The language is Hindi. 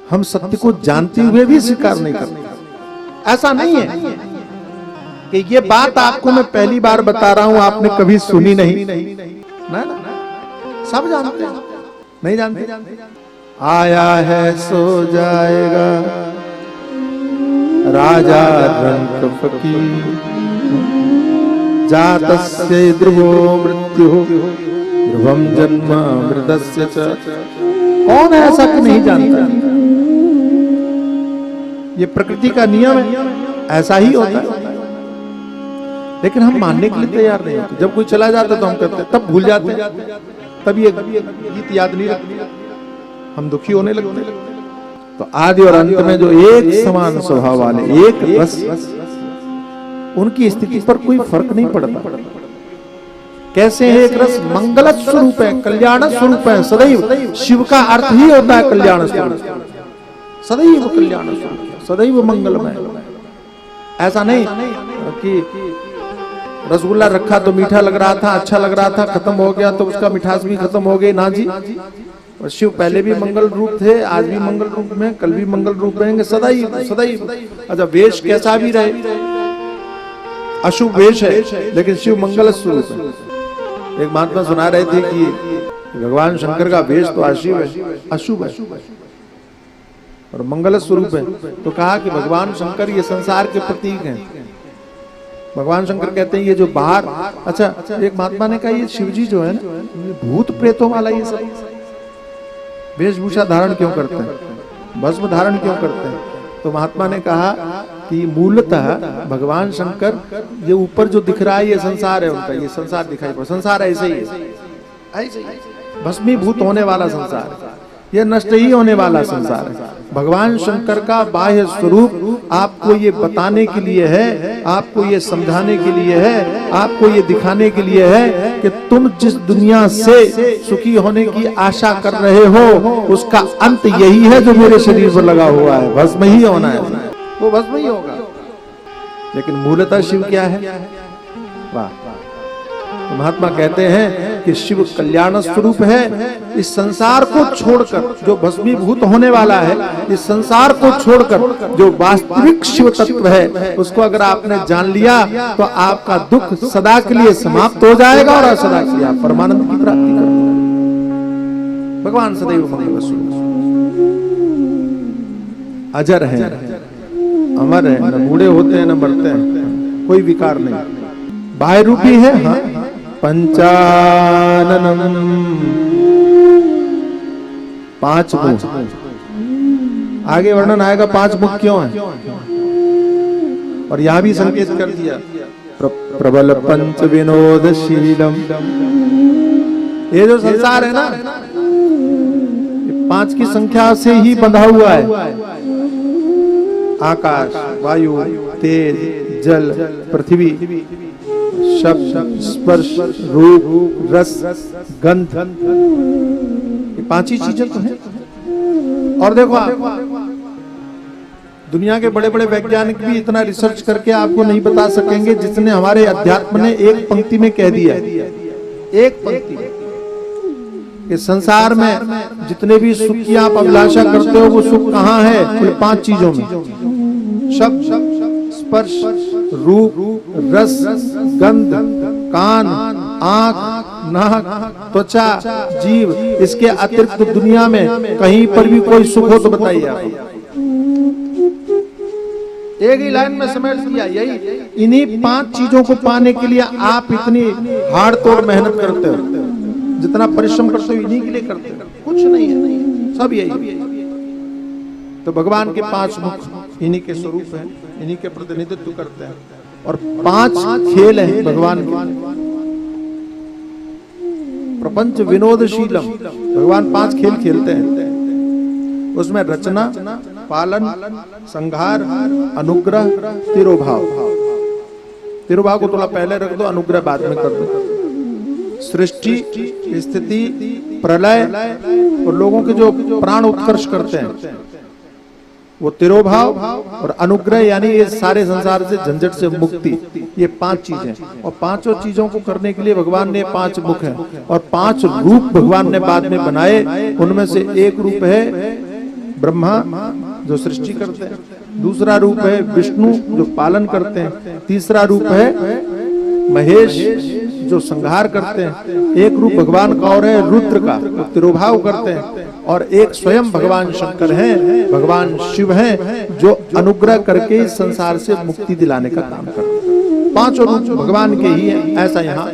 हम सत्य को जानते हुए भी स्वीकार नहीं करते। ऐसा नहीं है कि ये बात आपको मैं पहली बार बता रहा हूं, आपने कभी सुनी नहीं, ना सब जानते हैं। नहीं जानते? आया है सो जाएगा राजा रंक फकीर, जातस्य ध्रुवो मृत्यु ध्रुवम जन्म मृतस्य च। कौन है ऐसा कि नहीं जानता? ये प्रकृति का नियम है, ऐसा ही होता है। लेकिन हम मानने के लिए तैयार नहीं होते। जब कोई चला जाता तो हम कहते हैं, तब भूल जाते हैं, तब ये गीत याद नहीं रखते, हम दुखी होने लगते। तो आदि और अंत में जो एक समान स्वभाव वाले, एक रस, उनकी स्थिति पर कोई फर्क नहीं पड़ता। कैसे है? एक रस मंगल स्वरूप है, कल्याण स्वरूप है। सदैव शिव का अर्थ ही होता है कल्याण स्वरूप, सदैव कल्याण स्वरूप, सदैव मंगलमय। ऐसा नहीं कि रसगुल्ला रखा तो मीठा लग रहा था, अच्छा लग रहा था, खत्म हो गया तो उसका मिठास भी खत्म हो गई। ना जी, और शिव पहले भी मंगल रूप थे, आज भी मंगल रूप में, कल भी मंगल रूप रहेंगे, सदैव सदैव। अच्छा, वेश कैसा भी रहे, अशुभ वेश है लेकिन शिव मंगल स्वरूप है। एक महात्मा सुना रहे थे कि भगवान शंकर का वेश तो अशिव है, अशुभ है और मंगल स्वरूप है। तो कहा कि भगवान शंकर ये संसार के प्रतीक हैं। भगवान शंकर कहते हैं ये जो बाहर, अच्छा एक महात्मा ने कहा ये शिवजी जो है ना, भूत प्रेतों वाला ये सब वेशभूषा धारण क्यों करते हैं, भस्म धारण क्यों करते हैं? तो महात्मा ने कहा कि मूलतः भगवान शंकर ये ऊपर जो दिख रहा है ये संसार है उनका, ये संसार दिखाई पड़ा, संसार ऐसे ही है, भस्मीभूत होने वाला संसार है, ये नष्ट ही होने वाला संसार है। भगवान शंकर का बाह्य स्वरूप आपको ये बताने के लिए है, आपको ये समझाने के लिए है, आपको ये दिखाने के लिए है कि तुम जिस दुनिया से सुखी होने की आशा कर रहे हो उसका अंत यही है जो मेरे शरीर पर लगा हुआ है, भस्म ही होना है, वो भस्म ही होगा। लेकिन मूलतः शिव क्या है? वाह, तो महात्मा कहते हैं कि शिव कल्याण स्वरूप है। इस संसार को छोड़कर जो भस्मीभूत होने वाला है, इस संसार को छोड़कर जो वास्तविक शिव तत्व है उसको अगर आपने जान लिया तो आपका दुख सदा के लिए समाप्त हो जाएगा और सदा के लिए आप परमानंद की प्राप्ति करेंगे। भगवान सदैव मंगल स्वरूप अजर है, अमर है, न बूढ़े होते हैं न मरते हैं, कोई विकार नहीं, बाह्य रूपी है। हाँ, पंचाननम, 5 मुख। आगे वर्णन आएगा 5 मुख क्यों है, और यहां भी संकेत कर दिया प्रबल पंच विनोदशीलम। ये जो संसार है ना, 5 की संख्या से ही बंधा हुआ है। आकाश, वायु, तेज, जल, पृथ्वी, शब्द, स्पर्श, रूप, रस, गंध, ये 5 ही चीजें तो हैं। और देखो आप, दुनिया के बड़े बड़े वैज्ञानिक भी इतना रिसर्च करके आपको नहीं बता सकेंगे जितने हमारे अध्यात्म ने एक पंक्ति में कह दिया। एक पंक्ति कि संसार में जितने भी सुख की आप अभिलाषा करते हो वो सुख कहाँ है? 5 चीजों में, शब्द, स्पर्श, रूप, रस, गंध, कान, आंख, नाक, त्वचा, जीव। इसके अतिरिक्त दुनिया में कहीं पर भी कोई सुख हो तो बताइए आप। एक ही लाइन में समेट दिया। यही इन्हीं 5 चीजों को पाने के लिए आप इतनी हाड़ तोड़ मेहनत करते हो, जितना परिश्रम करते हो इन्हीं के लिए करते हो, कुछ नहीं है, सब यही। तो भगवान के 5 मुख इन्हीं के स्वरूप हैं, इन्हीं के प्रतिनिधित्व करते हैं। और 5 खेल हैं भगवान के। प्रपंच विनोदशीलम, भगवान 5 खेल खेलते हैं। उसमें रचना, पालन, संहार, अनुग्रह, तिरोभाव। तिरोभाव को थोड़ा पहले रख दो, अनुग्रह बाद में कर दो। सृष्टि, स्थिति, प्रलय और लोगों के जो प्राण उत्कर्ष करते हैं वो तिरोभाव, और अनुग्रह यानी ये सारे संसार से झंझट से मुक्ति। ये 5 चीजें, और 5 चीजों को करने के लिए भगवान ने 5 मुख हैं और 5 रूप भगवान ने बाद में बनाए। उनमें से एक रूप है ब्रह्मा जो सृष्टि करते हैं, दूसरा रूप है विष्णु जो पालन करते हैं, तीसरा रूप है महेश जो संहार करते हैं, एक रूप भगवान का और है रुद्र का, वो तिरोभाव करते हैं, और एक स्वयं भगवान शंकर हैं, भगवान शिव हैं जो अनुग्रह करके इस संसार से मुक्ति दिलाने का काम करते हैं। पांचों रूप भगवान के ही हैं, ऐसा यहाँ